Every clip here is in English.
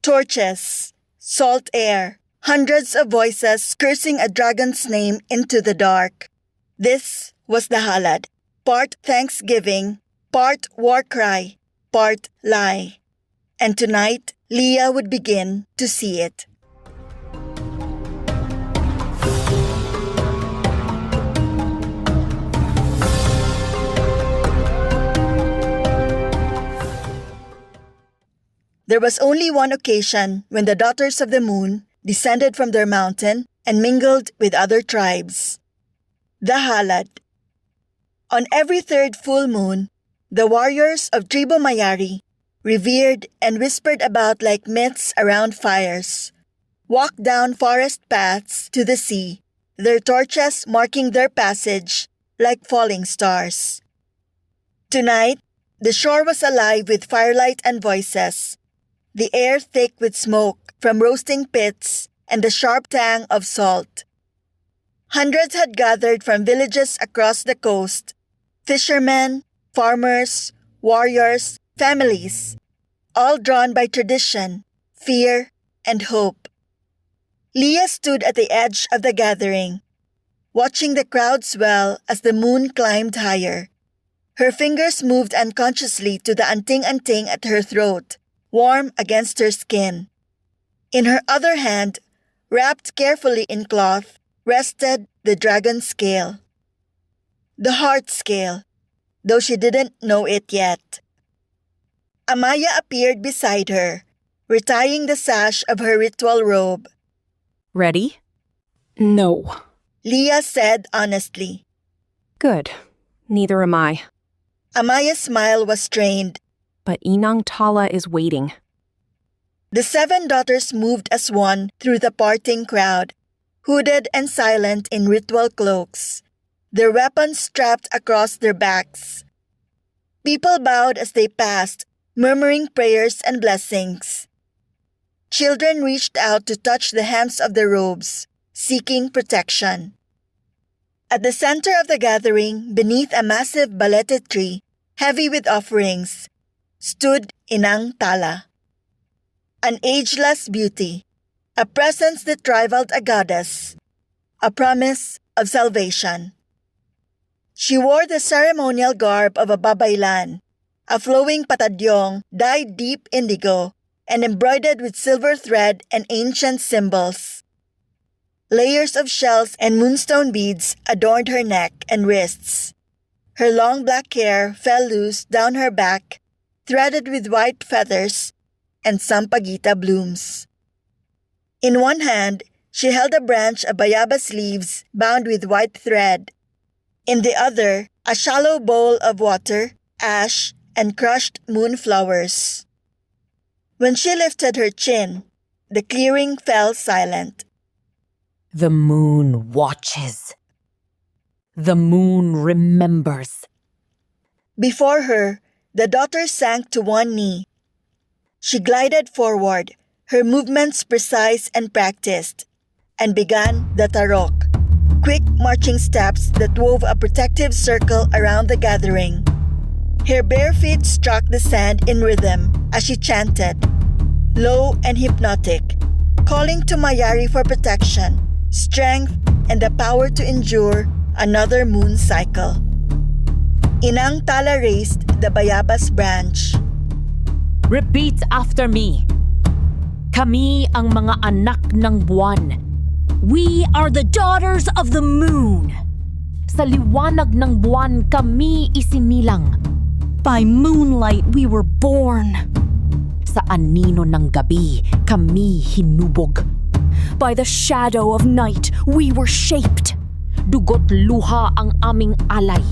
Torches, salt air, hundreds of voices cursing a dragon's name into the dark. This was the Halad, part thanksgiving, part war cry, part lie. And tonight, Liya would begin to see it. There was only one occasion when the daughters of the moon descended from their mountain and mingled with other tribes. The Halad. On every third full moon, the warriors of Tribu Mayari, revered and whispered about like myths around fires, walked down forest paths to the sea, their torches marking their passage like falling stars. Tonight, the shore was alive with firelight and voices, the air thick with smoke from roasting pits and the sharp tang of salt. Hundreds had gathered from villages across the coast, fishermen, farmers, warriors, families, all drawn by tradition, fear, and hope. Liya stood at the edge of the gathering, watching the crowd swell as the moon climbed higher. Her fingers moved unconsciously to the anting-anting at her throat, warm against her skin. In her other hand, wrapped carefully in cloth, rested the dragon scale. The heart scale, though she didn't know it yet. Amaya appeared beside her, retying the sash of her ritual robe. Ready? No. Liya said honestly. Good. Neither am I. Amaya's smile was strained. But Inang Tala is waiting. The 7 daughters moved as one through the parting crowd, hooded and silent in ritual cloaks, their weapons strapped across their backs. People bowed as they passed, murmuring prayers and blessings. Children reached out to touch the hems of their robes, seeking protection. At the center of the gathering, beneath a massive balete tree, heavy with offerings, stood Inang Tala. An ageless beauty, a presence that rivaled a goddess, a promise of salvation. She wore the ceremonial garb of a babaylan, a flowing patadyong dyed deep indigo and embroidered with silver thread and ancient symbols. Layers of shells and moonstone beads adorned her neck and wrists. Her long black hair fell loose down her back, threaded with white feathers and sampaguita blooms. In one hand, she held a branch of bayabas leaves bound with white thread. In the other, a shallow bowl of water, ash, and crushed moonflowers. When she lifted her chin, the clearing fell silent. The moon watches. The moon remembers. Before her, the daughter sank to one knee. She glided forward, her movements precise and practiced, and began the tarok, quick marching steps that wove a protective circle around the gathering. Her bare feet struck the sand in rhythm as she chanted, low and hypnotic, calling to Mayari for protection, strength, and the power to endure another moon cycle. Inang Tala raised the bayabas branch. Repeat after me. Kami ang mga anak ng buwan. We are the daughters of the moon. Sa liwanag ng buwan kami isinilang. By moonlight we were born. Sa anino ng gabi kami hinubog. By the shadow of night we were shaped. Dugot luha ang aming alay.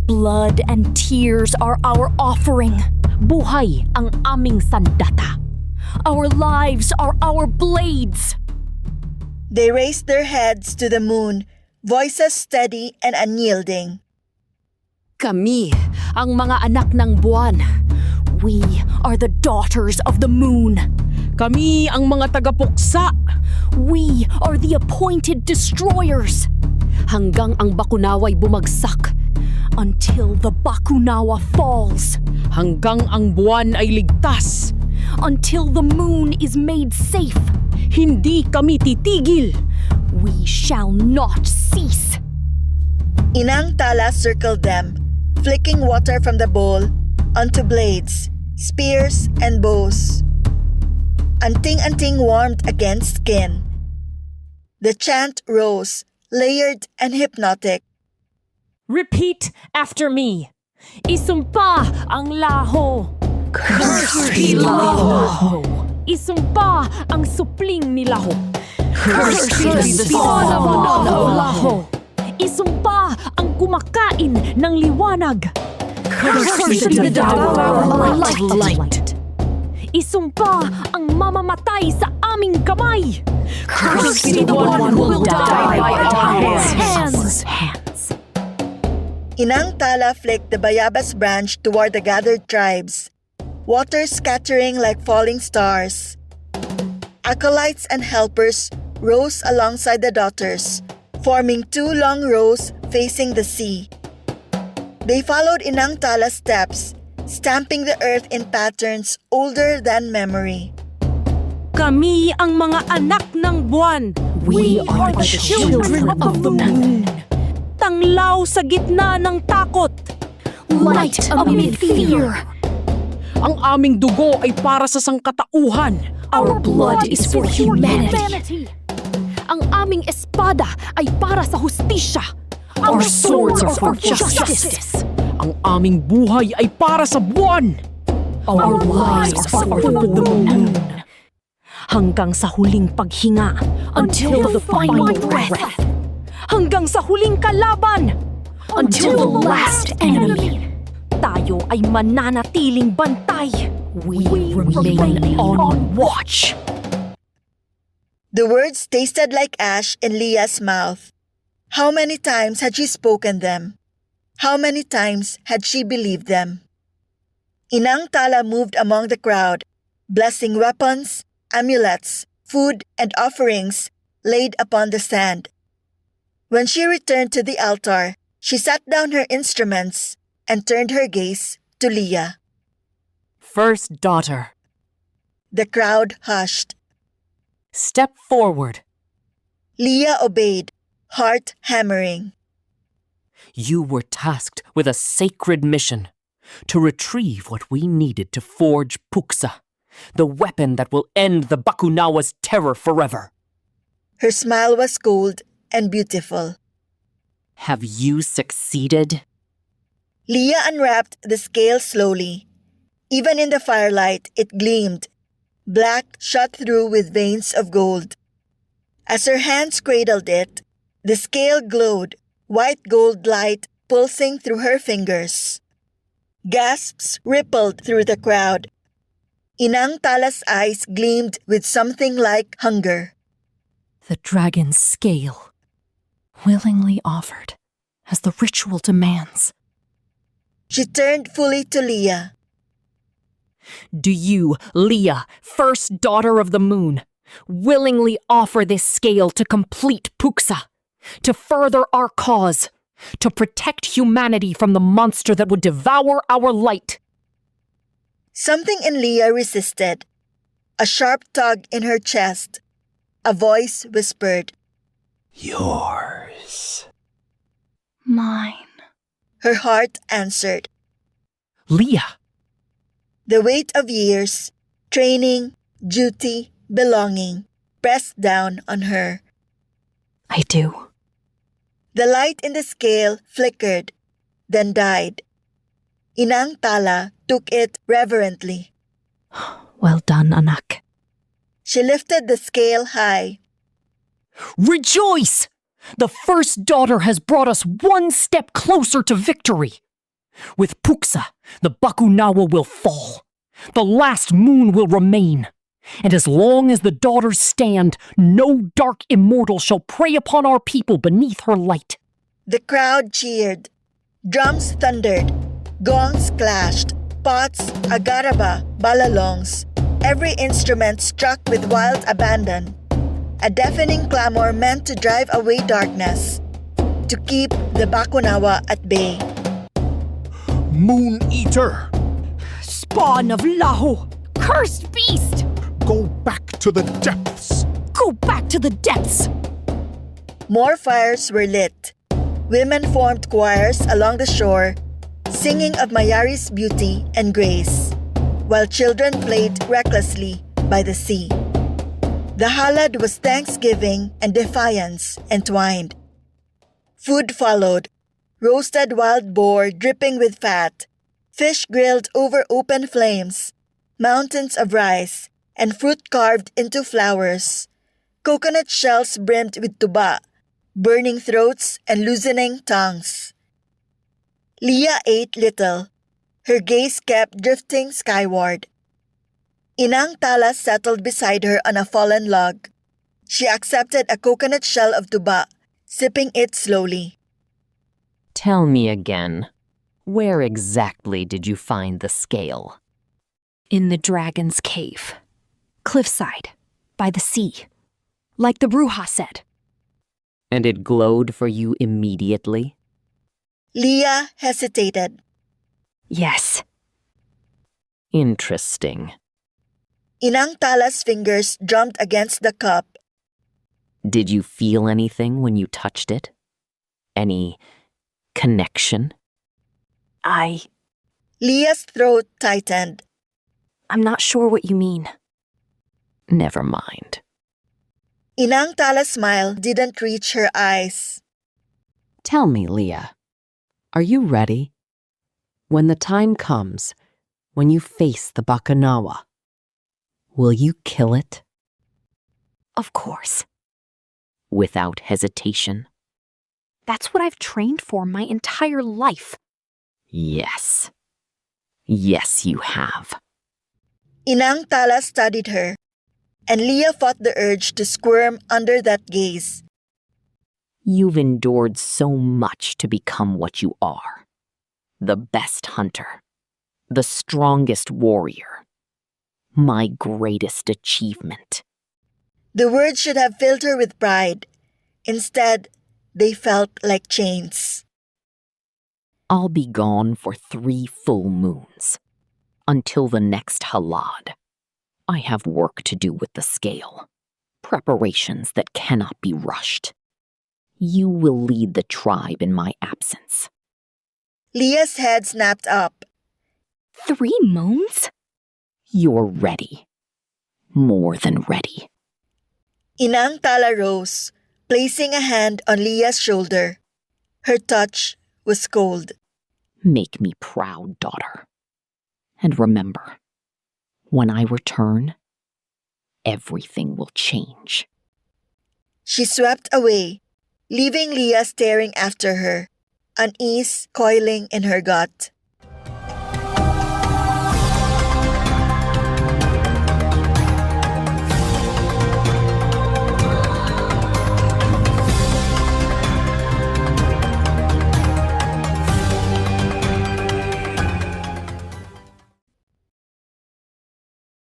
Blood and tears are our offering. Buhay ang aming sandata. Our lives are our blades. They raised their heads to the moon, voices steady and unyielding. Kami ang mga anak ng buwan. We are the daughters of the moon. Kami ang mga tagapuksa. We are the appointed destroyers. Hanggang ang Bakunawa'y bumagsak. Until the Bakunawa falls. Hanggang ang buwan ay ligtas. until the moon is made safe. Hindi kami titigil. We shall not cease. Inang Tala circled them, flicking water from the bowl onto blades, spears, and bows. Anting-anting warmed against skin. The chant rose, layered and hypnotic. Repeat after me. Isumpa ang laho. Cursed laho. Isumpa ang supling ni laho. Cursed be the spawn of laho. Isumpa ang kumakain ng liwanag. Cursed be the devourer of light. Isumpa ang mamamatay sa aming kamay. Cursed be the one who will die by our hands. Inang Tala flicked the bayabas branch toward the gathered tribes, water scattering like falling stars. Acolytes and helpers rose alongside the daughters, forming two long rows facing the sea. They followed Inang Tala's steps, stamping the earth in patterns older than memory. Kami ang mga anak ng buwan. We are the children of the moon. Tanglaw sa gitna ng takot. Light amid fear. Ang aming dugo ay para sa sangkatauhan. Our blood is for humanity. Ang aming espada ay para sa hustisya. Our swords are for justice. Ang aming buhay ay para sa buwan. Our lives are for the moon. Hanggang sa huling paghinga. Until the final breath. Hanggang sa huling kalaban. Until the last enemy. Tayo ay mananatiling bantay. We remain on watch. The words tasted like ash in Liya's mouth. How many times had she spoken them? How many times had she believed them? Inang Tala moved among the crowd, blessing weapons, amulets, food, and offerings laid upon the sand. When she returned to the altar, she sat down her instruments and turned her gaze to Liya. First daughter, The crowd hushed. step forward. Liya obeyed, heart hammering. You were tasked with a sacred mission to retrieve what we needed to forge Puksa, the weapon that will end the Bakunawa's terror forever. Her smile was cold and beautiful. Have you succeeded? Liya unwrapped the scale slowly. Even in the firelight, it gleamed, black shot through with veins of gold. As her hands cradled it, the scale glowed, white gold light pulsing through her fingers. Gasps rippled through the crowd. Inang Tala's eyes gleamed with something like hunger. The dragon's scale, willingly offered, as the ritual demands. She turned fully to Liya. Do you, Liya, first daughter of the moon, willingly offer this scale to complete Puksa, to further our cause, to protect humanity from the monster that would devour our light? Something in Liya resisted. A sharp tug in her chest. A voice whispered. Yours. Mine. Her heart answered. Liya, The weight of years, training, duty, belonging, pressed down on her. I do. The light in the scale flickered, then died. Inang Tala took it reverently. Well done, anak. She lifted the scale high. Rejoice! The first daughter has brought us one step closer to victory. With Puksa, the Bakunawa will fall. The last moon will remain. And as long as the daughters stand, no dark immortal shall prey upon our people beneath her light. The crowd cheered. Drums thundered. Gongs clashed. Pots, agaraba, balalongs. Every instrument struck with wild abandon. A deafening clamor meant to drive away darkness, to keep the Bakunawa at bay. Moon Eater! Spawn of Laho! Cursed beast! Go back to the depths! Go back to the depths! More fires were lit. Women formed choirs along the shore, singing of Mayari's beauty and grace, while children played recklessly by the sea. The halad was thanksgiving and defiance entwined. Food followed: roasted wild boar dripping with fat, fish grilled over open flames, mountains of rice, and fruit carved into flowers, coconut shells brimmed with tuba, burning throats and loosening tongues. Liya ate little. Her gaze kept drifting skyward. Inang Tala settled beside her on a fallen log. She accepted a coconut shell of tuba, sipping it slowly. Tell me again, where exactly did you find the scale? In the dragon's cave. Cliffside. By the sea. Like the Bruja said. And it glowed for you immediately? Liya hesitated. Yes. Interesting. Inang Tala's fingers drummed against the cup. Did you feel anything when you touched it? Any connection? Liya's throat tightened. I'm not sure what you mean. Never mind. Inang Tala's smile didn't reach her eyes. Tell me, Liya, are you ready? When the time comes, when you face the Bakunawa, will you kill it? Of course. Without hesitation? That's what I've trained for my entire life. Yes. Yes, you have. Inang Tala studied her, and Liya fought the urge to squirm under that gaze. You've endured so much to become what you are. The best hunter. The strongest warrior. My greatest achievement. The words should have filled her with pride. Instead, they felt like chains. I'll be gone for 3 full moons. Until the next Halad. I have work to do with the scale. Preparations that cannot be rushed. You will lead the tribe in my absence. Liya's head snapped up. 3 moons? You're ready. More than ready. Inang Tala rose, placing a hand on Liya's shoulder. Her touch was cold. Make me proud, daughter. And remember, when I return, everything will change. She swept away, leaving Liya staring after her, unease coiling in her gut.